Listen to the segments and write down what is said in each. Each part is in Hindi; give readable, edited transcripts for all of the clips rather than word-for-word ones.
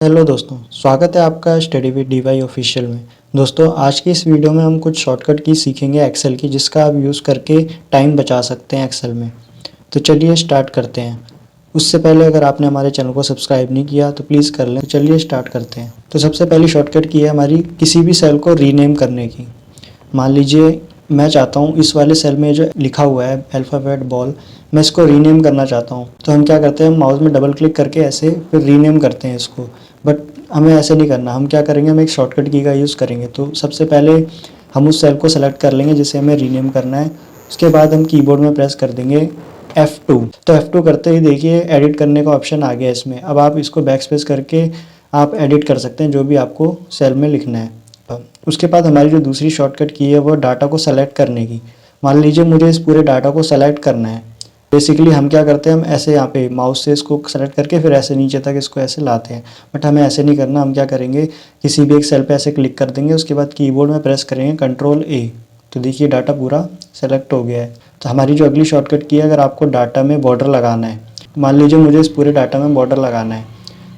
हेलो दोस्तों, स्वागत है आपका स्टडी विद डीवाई ऑफिशियल में। दोस्तों, आज की इस वीडियो में हम कुछ शॉर्टकट की सीखेंगे एक्सेल की, जिसका आप यूज़ करके टाइम बचा सकते हैं एक्सेल में। तो चलिए स्टार्ट करते हैं। उससे पहले अगर आपने हमारे चैनल को सब्सक्राइब नहीं किया तो प्लीज़ कर लें। तो चलिए स्टार्ट करते हैं। तो सबसे पहली शॉर्टकट की है हमारी किसी भी सेल को रीनेम करने की। मान लीजिए मैं चाहता हूँ इस वाले सेल में जो लिखा हुआ है अल्फ़ाबेट बॉल, मैं इसको रीनेम करना चाहता हूँ। तो हम क्या करते हैं, माउस में डबल क्लिक करके ऐसे फिर रीनेम करते हैं इसको। बट हमें ऐसे नहीं करना। हम क्या करेंगे, हम एक शॉर्टकट की का यूज़ करेंगे। तो सबसे पहले हम उस सेल को सेलेक्ट कर लेंगे जिसे हमें रीनेम करना है। उसके बाद हम कीबोर्ड में प्रेस कर देंगे F2। तो F2 करते ही देखिए एडिट करने का ऑप्शन आ गया इसमें। अब आप इसको बैक स्पेस करके आप एडिट कर सकते हैं जो भी आपको सेल में लिखना है। उसके बाद हमारी जो दूसरी शॉर्टकट की है वो डाटा को सेलेक्ट करने की। मान लीजिए मुझे इस पूरे डाटा को सेलेक्ट करना है। बेसिकली हम क्या करते हैं, हम ऐसे यहाँ पे माउस से इसको सेलेक्ट करके फिर ऐसे नीचे तक इसको ऐसे लाते हैं। बट हमें ऐसे नहीं करना। हम क्या करेंगे, किसी भी एक सेल पे ऐसे क्लिक कर देंगे। उसके बाद कीबोर्ड में प्रेस करेंगे Ctrl+A। तो देखिए डाटा पूरा सेलेक्ट हो गया है। तो हमारी जो अगली शॉर्टकट की है, अगर आपको डाटा में बॉर्डर लगाना है, मान लीजिए मुझे इस पूरे डाटा में बॉर्डर लगाना है,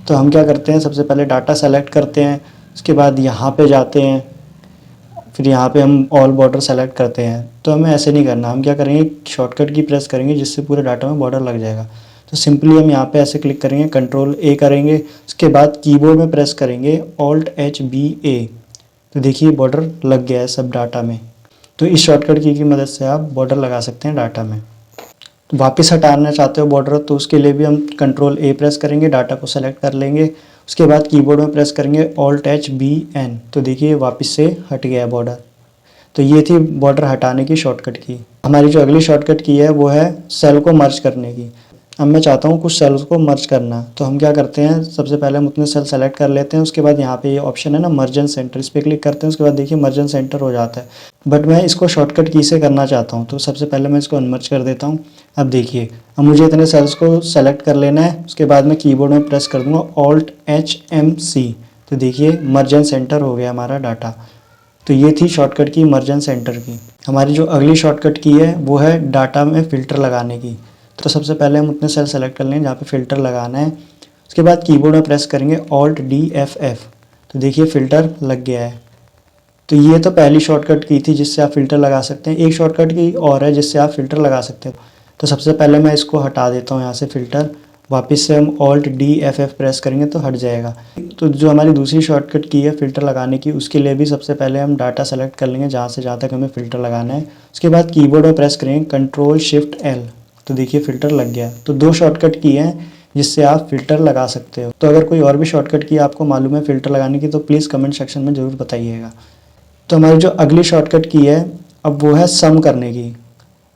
तो हम क्या करते हैं, सबसे पहले डाटा सेलेक्ट करते हैं। उसके बाद यहाँ पे जाते हैं, फिर यहाँ पे हम ऑल बॉर्डर सेलेक्ट करते हैं। तो हमें ऐसे नहीं करना। हम क्या करेंगे, शॉर्टकट की प्रेस करेंगे जिससे पूरे डाटा में बॉर्डर लग जाएगा। तो सिंपली हम यहाँ पे ऐसे क्लिक करेंगे, Ctrl+A करेंगे। उसके बाद कीबोर्ड में प्रेस करेंगे Alt+H+B+A। तो देखिए बॉर्डर लग गया है सब डाटा में। तो इस शॉर्टकट की मदद से आप बॉर्डर लगा सकते हैं डाटा में। वापस हटाना चाहते हो बॉर्डर, तो उसके लिए भी हम Ctrl+A प्रेस करेंगे, डाटा को सेलेक्ट कर लेंगे। उसके बाद कीबोर्ड में प्रेस करेंगे Alt+H+B+N। तो देखिए वापस से हट गया बॉर्डर। तो ये थी बॉर्डर हटाने की शॉर्टकट की। हमारी जो अगली शॉर्टकट की है वो है सेल को मर्ज करने की। अब मैं चाहता हूँ कुछ सेल्स को मर्ज करना। तो हम क्या करते हैं, सबसे पहले हम उतने सेल सेलेक्ट कर लेते हैं। उसके बाद यहाँ पे ये ऑप्शन है ना मर्ज एंड सेंटर, इस पर क्लिक करते हैं। उसके बाद देखिए मर्ज एंड सेंटर हो जाता है। बट मैं इसको शॉर्टकट की से करना चाहता हूँ, तो सबसे पहले मैं इसको अनमर्ज कर देता हूँ। अब देखिए, अब मुझे इतने सेल्स को सेलेक्ट कर लेना है। उसके बाद मैं कीबोर्ड में प्रेस कर दूंगा Alt+H+M+C। तो देखिए मर्ज एंड सेंटर हो गया हमारा डाटा। तो ये थी शॉर्टकट की मर्ज एंड सेंटर की। हमारी जो अगली शॉर्टकट की है वो है डाटा में फ़िल्टर लगाने की। तो सबसे पहले हम उतने सेल सेलेक्ट कर लेंगे जहाँ पे फ़िल्टर लगाना है। उसके बाद कीबोर्ड में प्रेस करेंगे Alt+D+F। तो देखिए फ़िल्टर लग गया है। तो ये तो पहली शॉर्टकट की थी जिससे आप फ़िल्टर लगा सकते हैं। एक शॉर्टकट की और है जिससे आप फ़िल्टर लगा सकते हो। तो सबसे पहले मैं इसको हटा देता हूँ यहाँ से फ़िल्टर। वापस से हम Alt+D+F प्रेस करेंगे तो हट जाएगा। तो जो हमारी दूसरी शॉर्टकट की है फ़िल्टर लगाने की, उसके लिए भी सबसे पहले हम डाटा सेलेक्ट कर लेंगे जहाँ से जहाँ तक हमें फ़िल्टर लगाना है। उसके बाद कीबोर्ड में प्रेस करेंगे Ctrl+Shift+L। तो देखिए फ़िल्टर लग गया। तो दो शॉर्टकट की हैं जिससे आप फ़िल्टर लगा सकते हो। तो अगर कोई और भी शॉर्टकट की आपको मालूम है फ़िल्टर लगाने की, तो प्लीज़ कमेंट सेक्शन में ज़रूर बताइएगा। तो हमारी जो अगली शॉर्टकट की है अब वो है सम करने की।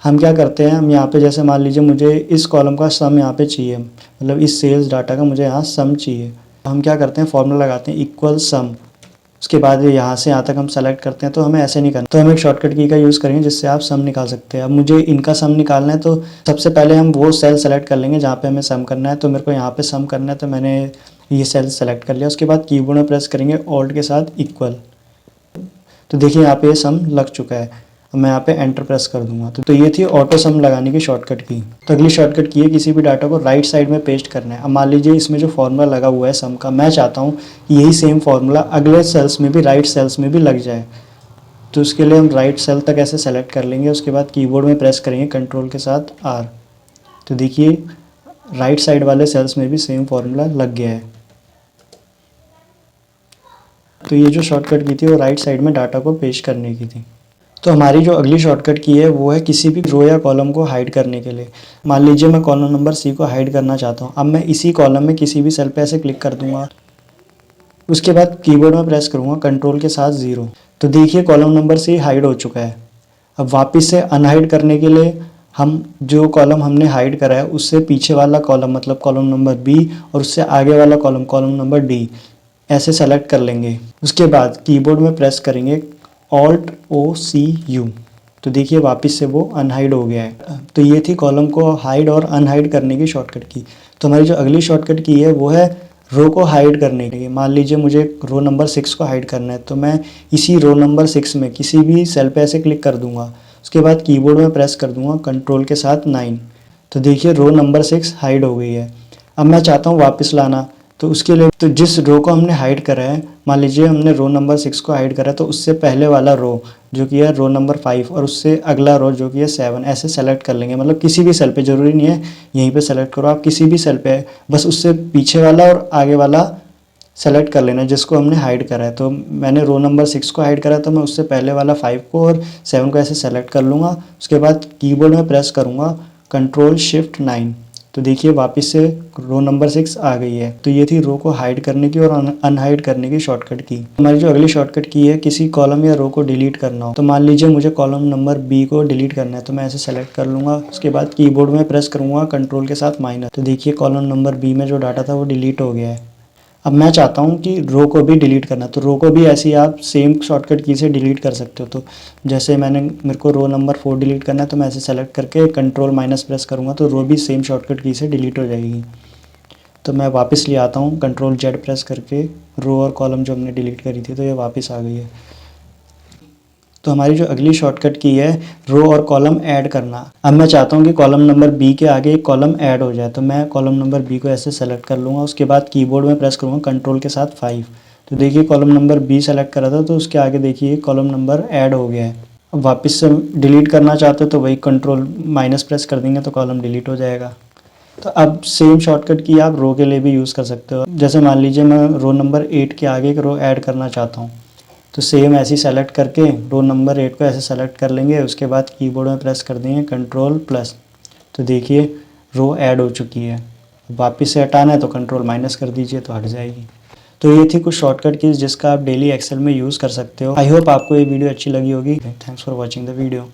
हम क्या करते हैं, हम यहाँ पे जैसे मान लीजिए मुझे इस कॉलम का सम यहाँ पे चाहिए, मतलब इस सेल्स डाटा का मुझे यहाँ सम चाहिए। हम क्या करते हैं, फॉर्मूला लगाते हैं इक्वल सम। उसके बाद यहाँ से यहाँ तक हम सेलेक्ट करते हैं। तो हमें ऐसे नहीं करना। तो हम एक शॉर्टकट की का यूज़ करेंगे जिससे आप सम निकाल सकते हैं। अब मुझे इनका सम निकालना है, तो सबसे पहले हम वो सेल सेलेक्ट कर लेंगे जहाँ पे हमें सम करना है। तो मेरे को यहाँ पे सम करना है, तो मैंने ये सेल सेलेक्ट कर लिया। उसके बाद कीबोर्ड में प्रेस करेंगे ऑल्ट के साथ इक्वल। तो देखिए यहाँ पे सम लग चुका है। अब मैं यहाँ पे एंटर प्रेस कर दूंगा। तो ये थी ऑटो सम लगाने की शॉर्टकट की। तो अगली शॉर्टकट की है किसी भी डाटा को राइट साइड में पेस्ट करना है। अब मान लीजिए इसमें जो फॉर्मूला लगा हुआ है सम का, मैं चाहता हूँ कि यही सेम फॉर्मूला अगले सेल्स में भी, राइट सेल्स में भी लग जाए। तो उसके लिए हम राइट सेल तक ऐसे सेलेक्ट कर लेंगे। उसके बाद कीबोर्ड में प्रेस करेंगे कंट्रोल के साथ R। तो देखिए राइट साइड वाले सेल्स में भी सेम फॉर्मूला लग गया है। तो ये जो शॉर्टकट की थी वो राइट साइड में डाटा को पेस्ट करने की थी। तो हमारी जो अगली शॉर्टकट की है वो है किसी भी रो या कॉलम को हाइड करने के लिए। मान लीजिए मैं कॉलम नंबर C को हाइड करना चाहता हूँ। अब मैं इसी कॉलम में किसी भी सेल पे ऐसे क्लिक कर दूंगा। उसके बाद कीबोर्ड में प्रेस करूँगा कंट्रोल के साथ 0। तो देखिए कॉलम नंबर C हाइड हो चुका है। अब वापस से अनहाइड करने के लिए हम जो कॉलम हमने हाइड करा है उससे पीछे वाला कॉलम, मतलब कॉलम नंबर B, और उससे आगे वाला कॉलम, कॉलम नंबर D, ऐसे सेलेक्ट कर लेंगे। उसके बाद कीबोर्ड में प्रेस करेंगे Alt+O+C+U। तो देखिए वापस से वो अनहाइड हो गया है। तो ये थी कॉलम को हाइड और अनहाइड करने की शॉर्टकट की। तो हमारी जो अगली शॉर्टकट की है वो है रो को हाइड करने की। मान लीजिए मुझे रो नंबर 6 को हाइड करना है, तो मैं इसी रो नंबर 6 में किसी भी सेल पे ऐसे क्लिक कर दूंगा। उसके बाद कीबोर्ड में प्रेस कर दूंगा कंट्रोल के साथ 9। तो देखिए रो नंबर 6 हाइड हो गई है। अब मैं चाहता हूँ वापस लाना। तो उसके लिए तो जिस रो को हमने हाइड करा है, मान लीजिए हमने रो नंबर 6 को हाइड करा है, तो उससे पहले वाला रो जो कि है रो नंबर 5 और उससे अगला रो जो कि है 7, ऐसे सेलेक्ट कर लेंगे। मतलब किसी भी सेल पे, ज़रूरी नहीं है यहीं पे सेलेक्ट करो आप, किसी भी सेल पे बस उससे पीछे वाला और आगे वाला सेलेक्ट कर लेना जिसको हमने हाइड करा है। तो मैंने रो नंबर 6 को हाइड करा, तो मैं उससे पहले वाला 5 को और 7 को ऐसे सेलेक्ट कर लूँगा। उसके बाद कीबोर्ड में प्रेस करूँगा Ctrl+Shift+9, तो देखिए वापस से रो नंबर 6 आ गई है। तो ये थी रो को हाइड करने की और अनहाइड करने की शॉर्टकट की। हमारी जो अगली शॉर्टकट की है, किसी कॉलम या रो को डिलीट करना हो, तो मान लीजिए मुझे कॉलम नंबर बी को डिलीट करना है, तो मैं ऐसे सेलेक्ट कर लूँगा। उसके बाद कीबोर्ड में प्रेस करूँगा कंट्रोल के साथ माइनस, तो देखिए कॉलम नंबर बी में जो डाटा था वो डिलीट हो गया है। अब मैं चाहता हूँ कि रो को भी डिलीट करना, तो रो को भी ऐसे ही आप सेम शॉर्टकट की से डिलीट कर सकते हो। तो जैसे मेरे को रो नंबर 4 डिलीट करना है, तो मैं ऐसे सेलेक्ट करके Ctrl- प्रेस करूँगा, तो रो भी सेम शॉर्टकट की से डिलीट हो जाएगी। तो मैं वापस ले आता हूँ Ctrl+Z प्रेस करके, रो और कॉलम जो हमने डिलीट करी थी, तो ये वापस आ गई है। तो हमारी जो अगली शॉर्टकट की है, रो और कॉलम ऐड करना। अब मैं चाहता हूँ कि कॉलम नंबर बी के आगे एक कॉलम ऐड हो जाए, तो मैं कॉलम नंबर बी को ऐसे सेलेक्ट कर लूँगा। उसके बाद कीबोर्ड में प्रेस करूँगा कंट्रोल के साथ 5, तो देखिए कॉलम नंबर बी सेलेक्ट करा था, तो उसके आगे देखिए कॉलम नंबर ऐड हो गया है। अब वापस से डिलीट करना चाहते हो तो वही Ctrl- प्रेस कर देंगे, तो कॉलम डिलीट हो जाएगा। तो अब सेम शॉर्टकट की आप रो के लिए भी यूज़ कर सकते हो। जैसे मान लीजिए मैं रो नंबर 8 के आगे एक रो ऐड करना चाहता हूँ, तो सेम ऐसे ही सेलेक्ट करके रो नंबर 8 को ऐसे सेलेक्ट कर लेंगे। उसके बाद कीबोर्ड में प्रेस कर देंगे Ctrl+, तो देखिए रो ऐड हो चुकी है। वापस से हटाना है तो Ctrl- कर दीजिए, तो हट जाएगी। तो ये थी कुछ शॉर्टकट कीज़ जिसका आप डेली एक्सेल में यूज़ कर सकते हो। आई होप आपको ये वीडियो अच्छी लगी होगी। Thanks for watching the video.